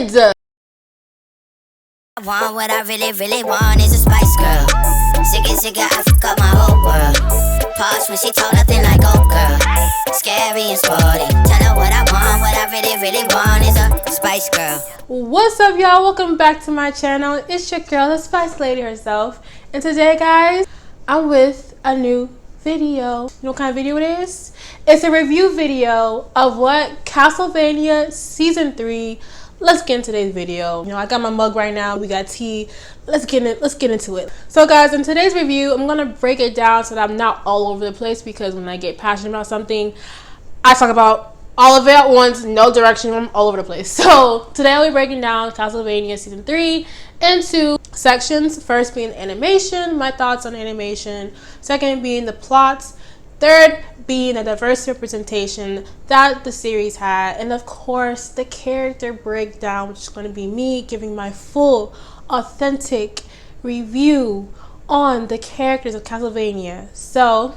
it. I want what I really, really want is a Spice Girl. Sick, I forgot my whole world. Posh when she told nothing like old girl. Scary and sporty. Tell her what I want, what I really, really want is a Spice Girl. What's up, y'all? Welcome back to my channel. It's your girl, the Spice Lady herself. And today, guys, I'm with a new video. You know what kind of video it is? It's a review video of what Castlevania Season 3. Let's get into today's video. You know, I got my mug right now. We got tea. Let's get into it. So guys, in today's review, I'm gonna break it down so that I'm not all over the place, because when I get passionate about something, I talk about all of it at once, no direction. I'm all over the place. So today I'll be breaking down Castlevania Season 3 into sections. First being animation, my thoughts on animation. Second being the plots. Third being the diverse representation that the series had. And of course, the character breakdown, which is going to be me giving my full, authentic review on the characters of Castlevania. So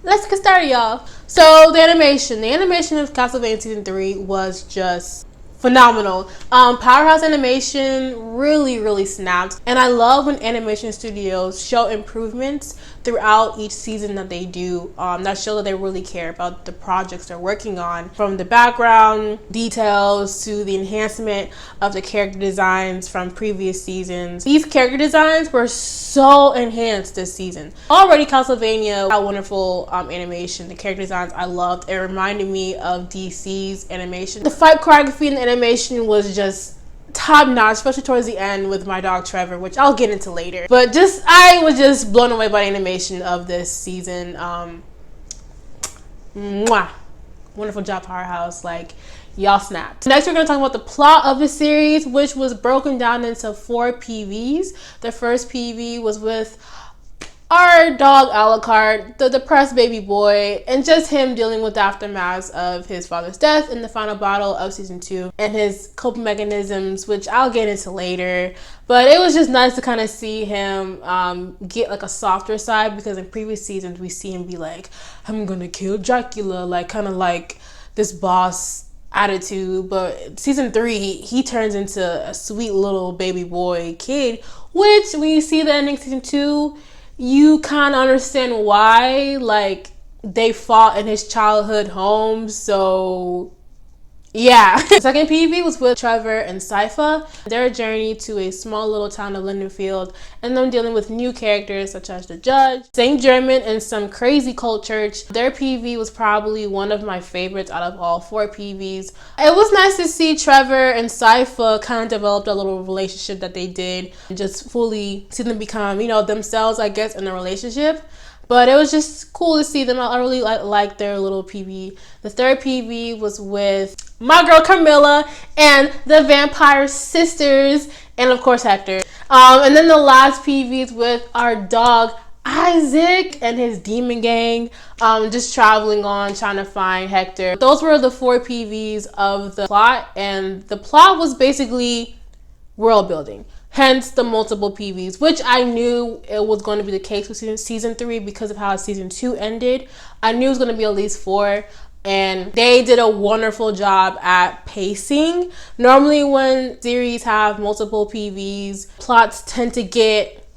let's get started, y'all. So the animation of Castlevania Season 3 was just phenomenal. Powerhouse Animation really snapped, and I love when animation studios show improvements throughout each season that they do. That show that they really care about the projects they're working on, from the background details to the enhancement of the character designs from previous seasons. These character designs were so enhanced this season. Already Castlevania had wonderful animation. The character designs I loved. It reminded me of DC's animation. The fight choreography and the animation was just top notch, especially towards the end with my dog Trevor, which I'll get into later. But I was just blown away by the animation of this season. Wonderful job, Powerhouse. Like, y'all snapped. Next, we're going to talk about the plot of the series, which was broken down into 4 PVs. The first PV was with our dog Alucard, the depressed baby boy, and just him dealing with the aftermath of his father's death in the final battle of Season 2 and his coping mechanisms, which I'll get into later. But it was just nice to kind of see him get like a softer side, because in previous seasons we see him be like, I'm gonna kill Dracula, like kind of like this boss attitude. But Season 3, he turns into a sweet little baby boy kid, which when you see the ending Season 2, you kind of understand why, like, they fought in his childhood home. So yeah. The second PV was with Trevor and Sypha. Their journey to a small little town of Lindenfield, and them dealing with new characters such as the judge, Saint German, and some crazy cult church. Their PV was probably one of my favorites out of all 4 PVs. It was nice to see Trevor and Sypha kind of develop a little relationship that they did, and just fully see them become, you know, themselves, I guess, in a relationship. But it was just cool to see them. I really like their little PV. The third PV was with my girl Camilla and the vampire sisters, and of course Hector. And then the last PV is with our dog Isaac and his demon gang, just traveling on trying to find Hector. Those were the 4 PVs of the plot, and the plot was basically world building. Hence the multiple PVs, which I knew it was going to be the case with season 3 because of how Season 2 ended. I knew it was going to be at least 4, and they did a wonderful job at pacing. Normally when series have multiple PVs, plots tend to get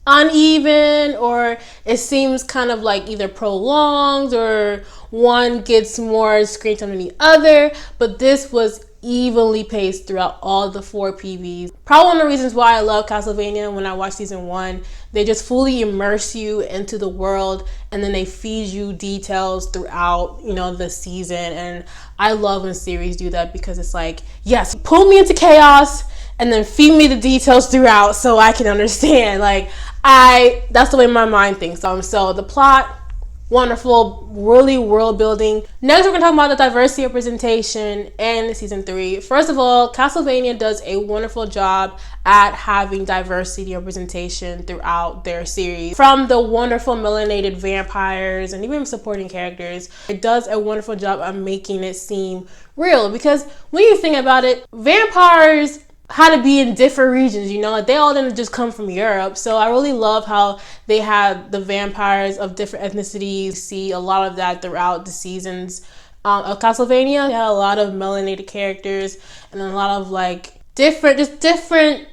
uneven, or it seems kind of like either prolonged or one gets more screen time than the other. But this was evenly paced throughout all the 4 PVs. Probably one of the reasons why I love Castlevania. When I watch Season 1, they just fully immerse you into the world, and then they feed you details throughout, you know, the season. And I love when series do that, because it's like, yes, pull me into chaos and then feed me the details throughout so I can understand. Like, that's the way my mind thinks. So the plot, wonderful, really world building. Next, we're going to talk about the diversity representation in Season 3. First of all, Castlevania does a wonderful job at having diversity representation throughout their series. From the wonderful melanated vampires and even supporting characters, it does a wonderful job of making it seem real. Because when you think about it, vampires had to be in different regions, you know, like they all didn't just come from Europe. So I really love how they had the vampires of different ethnicities. See a lot of that throughout the seasons. of Castlevania. They had a lot of melanated characters and a lot of like different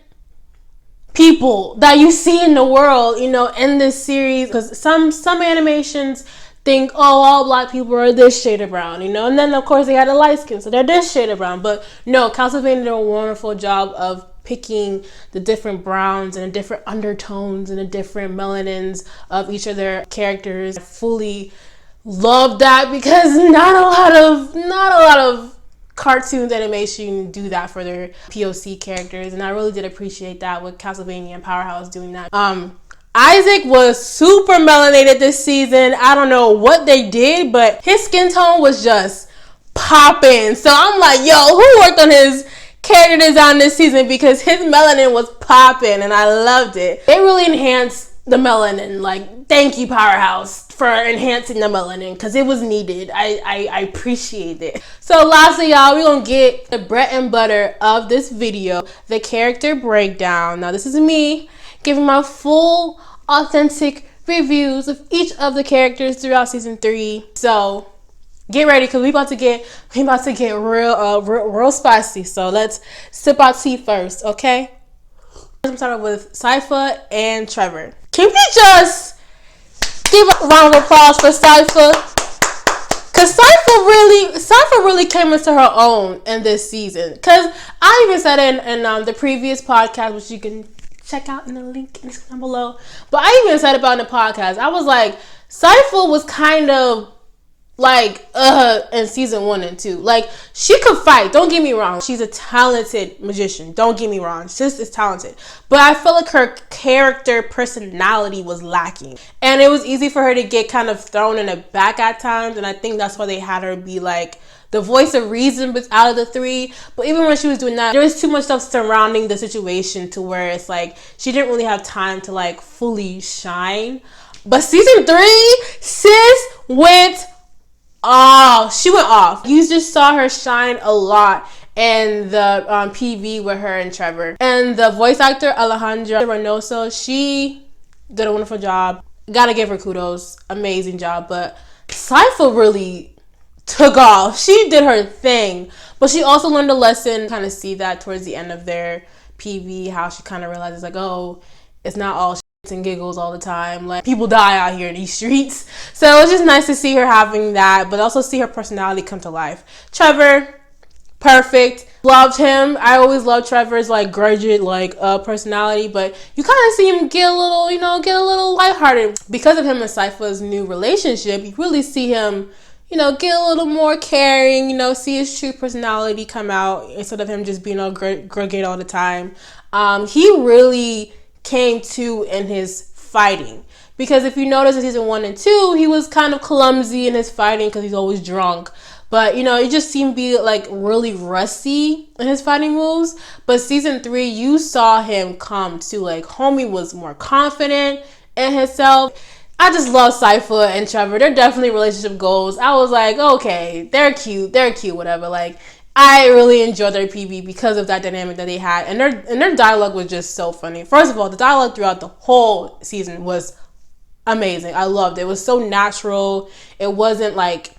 people that you see in the world, you know, in this series. Because some animations think, oh, all black people are this shade of brown, you know, and then of course they got a light skin, so they're this shade of brown. But no, Castlevania did a wonderful job of picking the different browns and the different undertones and the different melanins of each of their characters. I fully love that because not a lot of cartoons animation do that for their POC characters, and I really did appreciate that with Castlevania and Powerhouse doing that. Isaac was super melanated this season. I don't know what they did, but his skin tone was just popping. So I'm like, yo, who worked on his character design this season? Because his melanin was popping and I loved it. They really enhanced the melanin. Like, thank you, Powerhouse, for enhancing the melanin because it was needed. I appreciate it. So lastly, y'all, we're gonna get the bread and butter of this video, the character breakdown. Now, this is me giving my full, authentic reviews of each of the characters throughout season 3. So get ready, because we about to get real spicy. So let's sip our tea first, okay? I'm starting with Sypha and Trevor. Can we just give a round of applause for Sypha? Because Sypha really came into her own in this season. Because I even said in the previous podcast, which you can check out in the link down below. But I even said about in the podcast, I was like, Sypha was kind of like in season 1 and 2. Like, she could fight, don't get me wrong. She's a talented magician, don't get me wrong. She just is talented. But I feel like her character personality was lacking. And it was easy for her to get kind of thrown in the back at times. And I think that's why they had her be like the voice of reason out of the 3. But even when she was doing that, there was too much stuff surrounding the situation to where it's like she didn't really have time to like fully shine. But season 3, sis went off. She went off. You just saw her shine a lot in the PV with her and Trevor. And the voice actor, Alejandra Reynoso, she did a wonderful job. Gotta give her kudos. Amazing job. But Sypha really took off. She did her thing, but she also learned a lesson. Kind of see that towards the end of their PV, how she kind of realizes like, oh, it's not all shits and giggles all the time. Like, people die out here in these streets. So it's just nice to see her having that, but also see her personality come to life. Trevor, perfect. Loved him. I always loved Trevor's like grudged like personality, but you kind of see him get a little lighthearted because of him and Sypha's new relationship. You really see him, get a little more caring, see his true personality come out instead of him just being all grugged all the time. He really came to in his fighting. Because if you notice in season 1 and 2, he was kind of clumsy in his fighting because he's always drunk. But, it just seemed to be like really rusty in his fighting moves. But season 3, you saw him come to, like, homie was more confident in himself. I just love Sypha and Trevor. They're definitely relationship goals. I was like, okay, they're cute, whatever. Like, I really enjoyed their PV because of that dynamic that they had. And their dialogue was just so funny. First of all, the dialogue throughout the whole season was amazing. I loved it. It was so natural. It wasn't like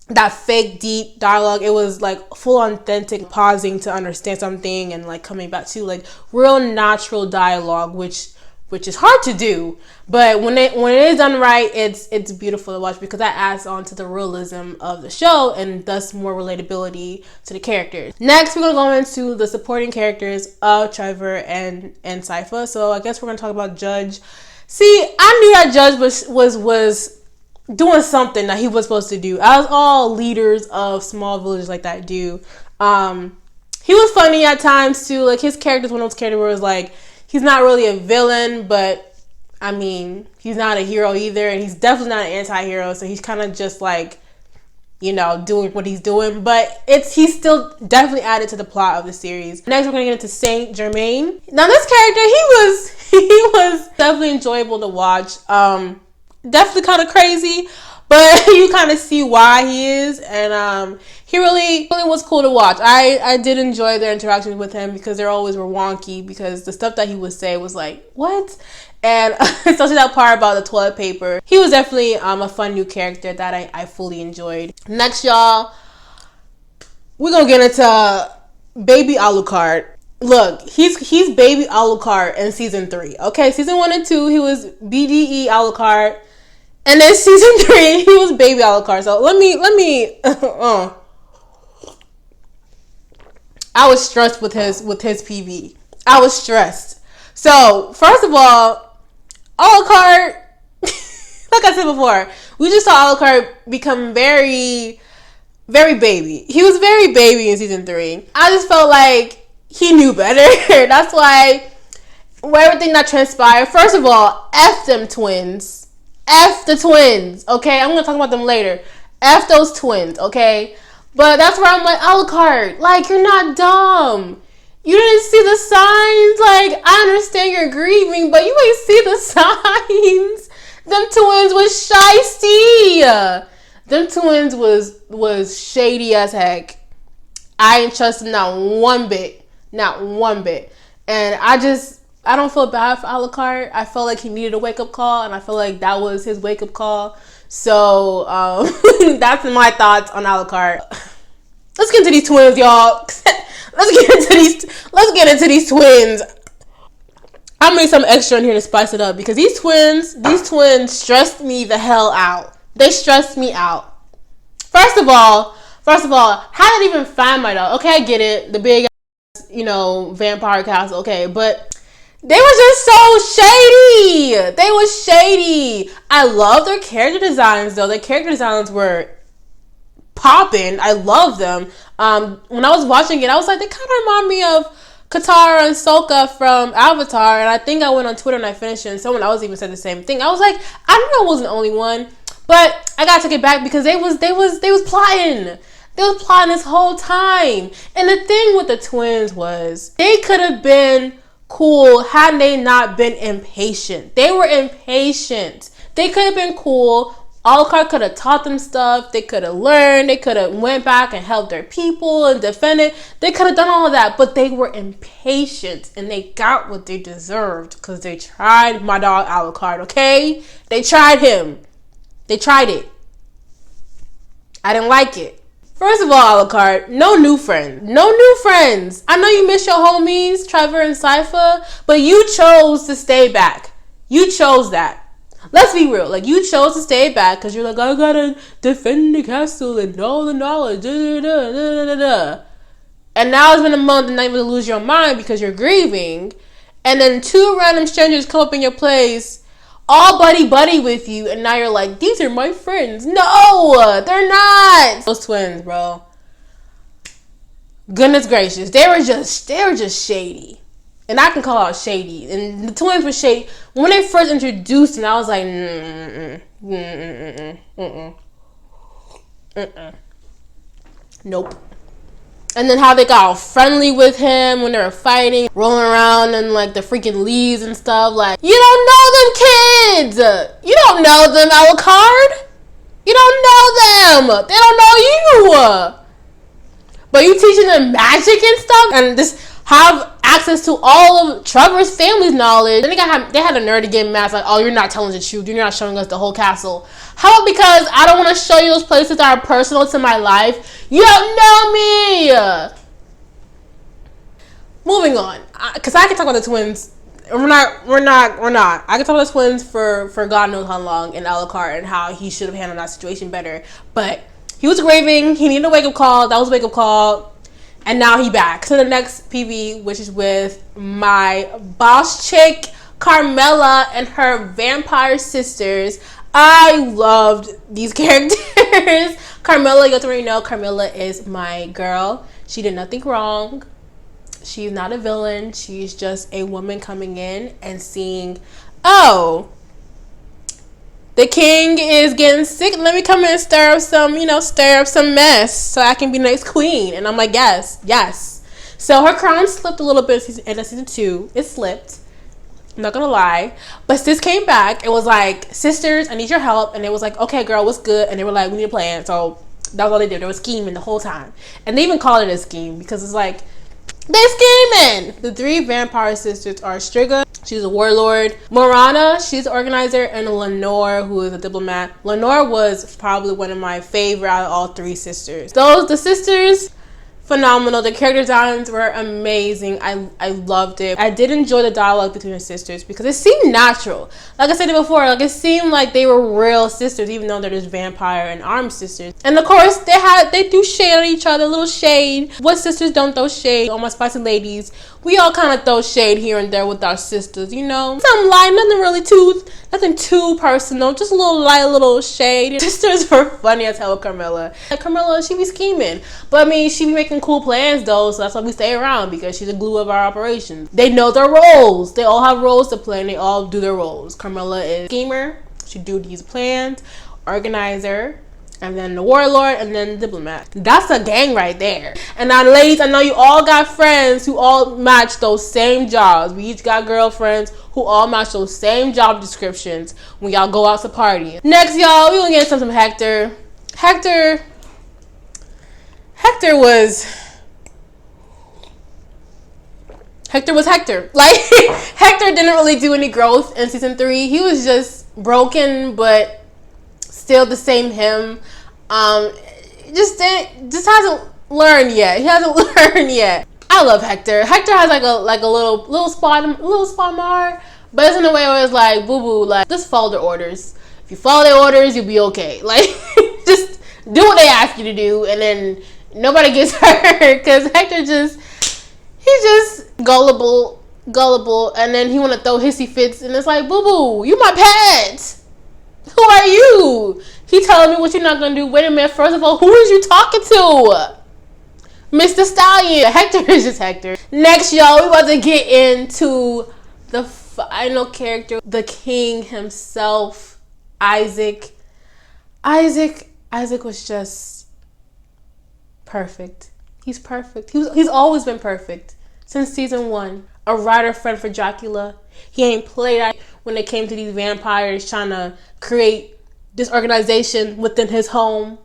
that fake deep dialogue. It was like full authentic, pausing to understand something and like coming back to like real natural dialogue, which is hard to do, but when it is done right, it's beautiful to watch because that adds on to the realism of the show and thus more relatability to the characters. Next, we're gonna go into the supporting characters of Trevor and Sypha. So I guess we're gonna talk about Judge. See, I knew that Judge was doing something that he was supposed to do, as all leaders of small villages like that do. He was funny at times too. Like, his character's one of those characters where it was like, he's not really a villain, but I mean, he's not a hero either, and he's definitely not an anti-hero, so he's kind of just like, doing what he's doing, but he's still definitely added to the plot of the series. Next, we're gonna get into Saint Germain. Now, this character, he was definitely enjoyable to watch. Definitely kind of crazy, but you kind of see why he is, and he really was cool to watch. I did enjoy their interactions with him because they always were wonky, because the stuff that he would say was like, what? And especially that part about the toilet paper. He was definitely a fun new character that I fully enjoyed. Next, y'all, we're gonna get into Baby Alucard. Look, he's Baby Alucard in season 3. Okay, season 1 and 2, he was BDE Alucard. And then season 3, he was Baby Alucard. So let me I was stressed with his PV. I was stressed. So, first of all, Alucard, like I said before, we just saw Alucard become very, very baby. He was very baby in season 3. I just felt like he knew better. That's why everything that transpired, first of all, F them twins. F the twins, okay? I'm going to talk about them later. F those twins, okay? But that's where I'm like, Alucard, like, you're not dumb. You didn't see the signs. Like, I understand you're grieving, but you ain't see the signs. Them twins was shysty. Them twins was shady as heck. I ain't trust them not one bit. Not one bit. And I don't feel bad for Alucard. I felt like he needed a wake-up call, and I feel like that was his wake-up call. So, that's my thoughts on Alucard. Let's get into these twins, y'all. Let's get into these twins. I made some extra in here to spice it up because these twins stressed me the hell out. They stressed me out. First of all, how did I even find my dog? Okay, I get it. The big ass, vampire castle. Okay, but they were just so shady. They was shady. I love their character designs though. Their character designs were popping. I love them. When I was watching it, I was like, they kind of remind me of Katara and Sokka from Avatar. And I think I went on Twitter and I finished it, and someone else even said the same thing. I was like, I don't know, I wasn't the only one, but I gotta take it back because they was plotting. They was plotting this whole time. And the thing with the twins was they could have been cool had they not been impatient. They were impatient. They could have been cool. Alucard could have taught them stuff. They could have learned. They could have went back and helped their people and defended. They could have done all of that, but they were impatient and they got what they deserved because they tried my dog Alucard, okay? They tried him. They tried it. I didn't like it. First of all, Alucard, no new friends. No new friends. I know you miss your homies, Trevor and Sypha, but you chose to stay back. You chose that. Let's be real. Like, you chose to stay back because you're like, I gotta defend the castle and all the knowledge. And now it's been a month and now you're gonna lose your mind because you're grieving. And then 2 random strangers come up in your place, all buddy with you, and now you're like, these are my friends. No, they're not. Those twins, bro. Goodness gracious. They were just shady. And I can call out Shady. And the twins were shady. When they first introduced him, I was like, nope. And then how they got all friendly with him when they were fighting, rolling around in like the freaking leaves and stuff. Like, you don't know them kids. You don't know them, Alucard. You don't know them. They don't know you. But you teaching them magic and stuff and just have access to all of Trevor's family's knowledge. Then they had a nerve to get mad. It's like, oh, you're not telling the truth. You're not showing us the whole castle. How about because I don't want to show you those places that are personal to my life? You don't know me. Moving on, because I can talk about the twins. We're not. I can talk about the twins for God knows how long in Alucard and how he should have handled that situation better. But he was grieving. He needed a wake up call. That was a wake up call. And now he back. So the next PV, which is with my boss chick, Carmella, and her vampire sisters. I loved these characters. Carmella, you have to already know, Carmella is my girl. She did nothing wrong. She's not a villain. She's just a woman coming in and seeing, oh, the king is getting sick. Let me come in and stir up some mess so I can be next queen. And I'm like, yes. So her crown slipped a little bit in season 2. It slipped. I'm not gonna lie. But sis came back. It was like, sisters, I need your help. And it was like, okay, girl, what's good? And they were like, we need a plan. So that was all they did. They were scheming the whole time. And they even called it a scheme because it's like, They scheming. The three vampire sisters are Striga, she's a warlord, Morana, she's an organizer, and Lenore, who is a diplomat. Lenore was probably one of my favorite out of all three sisters. The sisters, phenomenal. The character designs were amazing. I loved it. I did enjoy the dialogue between the sisters because it seemed natural. Like I said before, like it seemed like they were real sisters, even though they're just vampire and armed sisters. And of course, they do shade on each other, a little shade. What sisters don't throw shade? All my spicy ladies, we all kind of throw shade here and there with our sisters, you know. Something light, nothing too personal, just a little shade. Sisters were funny as hell with Carmilla. Like Carmilla, she be scheming, but I mean, she be making cool plans though, so that's why we stay around, because she's the glue of our operations. They know their roles. They all have roles to play, and they all do their roles. Carmilla is schemer. She do these plans, organizer, and then the warlord, and then the diplomat. That's a gang right there. And now, ladies, I know you all got friends who all match those same jobs. We each got girlfriends who all match those same job descriptions when y'all go out to party. Next, y'all, we gonna get into some Hector. Hector was Hector. Like, Hector didn't really do any growth in season 3. He was just broken, but still the same him. Just hasn't learned yet. He hasn't learned yet. I love Hector. Hector has like a little spot in my heart, but it's in a way where it's like, boo boo, like, just follow their orders. If you follow their orders, you'll be okay. Like, just do what they ask you to do, and then nobody gets hurt. Because Hector he's just gullible, and then he want to throw hissy fits, and it's like, boo boo, you my pet. Who are you? He telling me what you're not gonna do. Wait a minute. First of all, who is you talking to? Mr. Stallion. Hector is just Hector. Next, y'all, we about to get into the final character, the king himself, Isaac. Isaac was just perfect. He's perfect. He's always been perfect since season 1. A writer friend for Dracula. He ain't played out when it came to these vampires trying to create this organization within his home.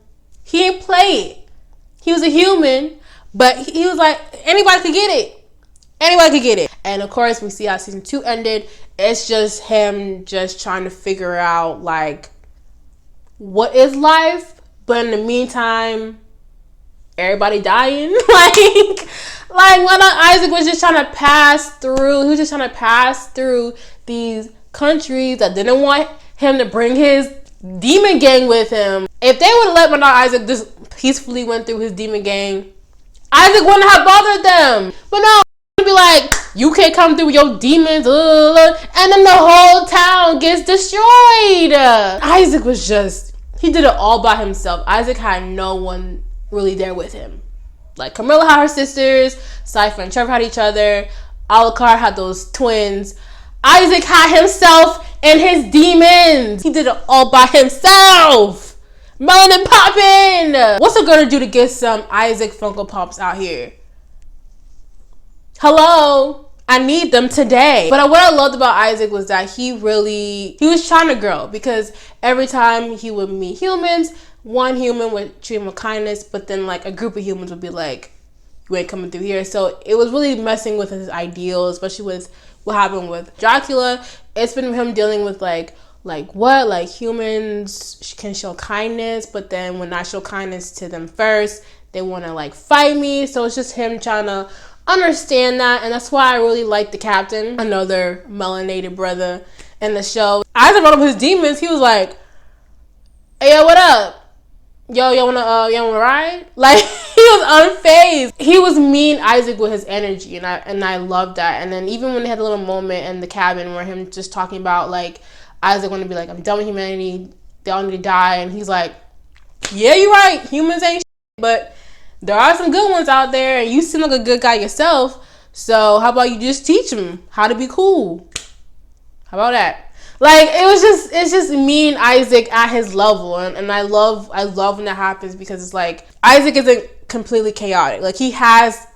He ain't played. He was a human, but he was like, anybody could get it. Anybody could get it. And of course, we see how season 2 ended. It's just him just trying to figure out, like, what is life? But in the meantime, everybody dying. like when Isaac was just trying to pass through. He was just trying to pass through these countries that didn't want him to bring his demon gang with him. If they would have let Isaac just peacefully went through his demon gang, Isaac wouldn't have bothered them. But no, he'd be like, you can't come through with your demons, and then the whole town gets destroyed. Isaac was he did it all by himself. Isaac had no one really there with him. Like, Carmilla had her sisters, Cypher and Trevor had each other, Alucard had those twins. Isaac had himself and his demons. He did it all by himself. Melanin poppin'. What's it gonna do to get some Isaac Funko Pops out here? Hello? I need them today. But what I loved about Isaac was that he was trying to grow, because every time he would meet humans, one human would treat him with kindness, but then like a group of humans would be like, you ain't coming through here. So it was really messing with his ideals, especially with what happened with Dracula. It's been him dealing with like humans can show kindness, but then when I show kindness to them first, they want to like fight me. So it's just him trying to understand that, and that's why I really like the captain, another melanated brother in the show. Isaac brought up his demons. He was like, hey, yo, what up? Yo, y'all wanna ride? Like, he was unfazed. He was mean Isaac with his energy, and I loved that. And then even when they had a little moment in the cabin where him just talking about like Isaac wanna be like, I'm done with humanity, they all need to die, and he's like, yeah, you're right, humans ain't shit, but there are some good ones out there, and you seem like a good guy yourself, so how about you just teach them how to be cool? How about that? Like, it's just me and Isaac at his level, and I love when that happens, because it's like Isaac isn't completely chaotic. Like, he has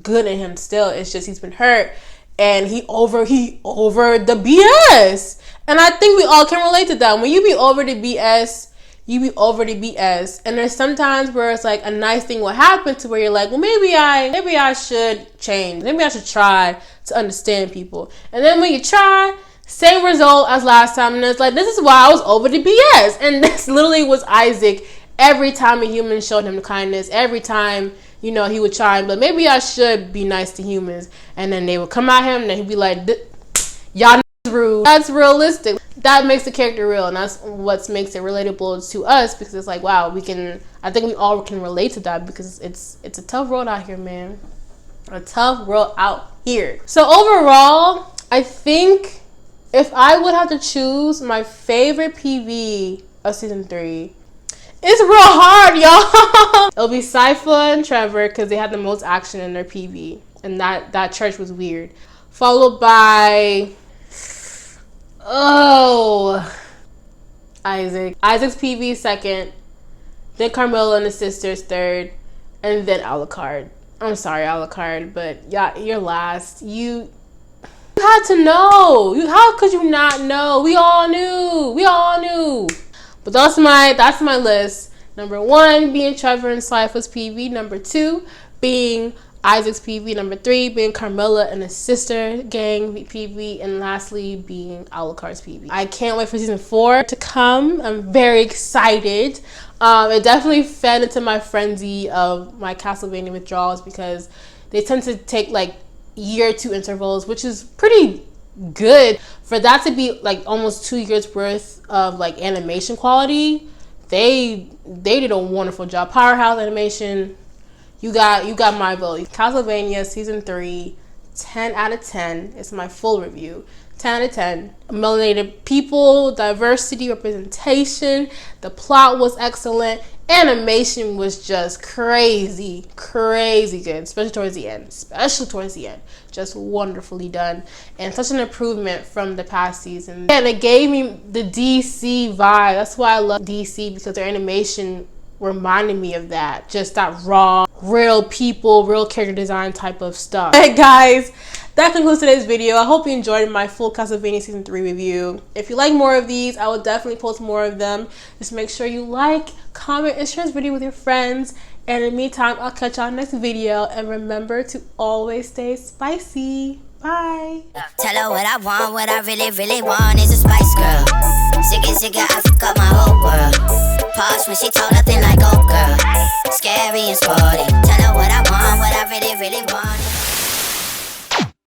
good in him still. It's just he's been hurt, and he over the BS. And I think we all can relate to that. When you be over the BS, you be over the BS. And there's sometimes where it's like a nice thing will happen to where you're like, well, maybe I should change. Maybe I should try to understand people. And then when you try, same result as last time. And it's like, this is why I was over the BS. And this literally was Isaac. Every time a human showed him kindness, every time, he would try and be like, maybe I should be nice to humans. And then they would come at him and then he'd be like, y'all rude. That's realistic. That makes the character real, and that's what makes it relatable to us, because it's like, wow, I think we all can relate to that, because it's a tough world out here, man. A tough world out here. So overall, I think if I would have to choose my favorite PV of season 3, it's real hard, y'all. It'll be Sypha and Trevor, because they had the most action in their PV, and that church was weird. Followed by Isaac. Isaac's PV second, then Carmilla and the sisters third, and then Alucard. I'm sorry, Alucard, but yeah, you're last. You had to know. How could you not know? We all knew. But that's my list. Number 1 being Trevor and Sypha's PV. Number 2 being Isaac's PV. Number 3 being Carmilla and his sister gang PV. And lastly being Alucard's PV. I can't wait for season 4 to come. I'm very excited. It definitely fed into my frenzy of my Castlevania withdrawals, because they tend to take like year or 2 intervals, which is pretty good for that to be like almost 2 years worth of like animation quality. They did a wonderful job. Powerhouse Animation, you got my vote. Castlevania season 3, 10 out of 10. It's my full review. 10 out of 10. Melanated people, diversity, representation. The plot was excellent. Animation was just crazy good, especially towards the end. Just wonderfully done, and such an improvement from the past season. And it gave me the DC vibe. That's why I love DC, because their animation reminded me of that. Just that raw, real people, real character design type of stuff. Hey guys, that concludes today's video. I hope you enjoyed my full Castlevania season 3 review. If you like more of these, I will definitely post more of them. Just make sure you like, comment, and share this video with your friends. And in the meantime, I'll catch y'all next video. And remember to always stay spicy. Bye. Tell her what I want, what I really want is a Spice Girl. Sick, I fuck up my whole world. Posh when she told nothing like, oh girl. Scary and sporty. Tell her what I want, what I really want.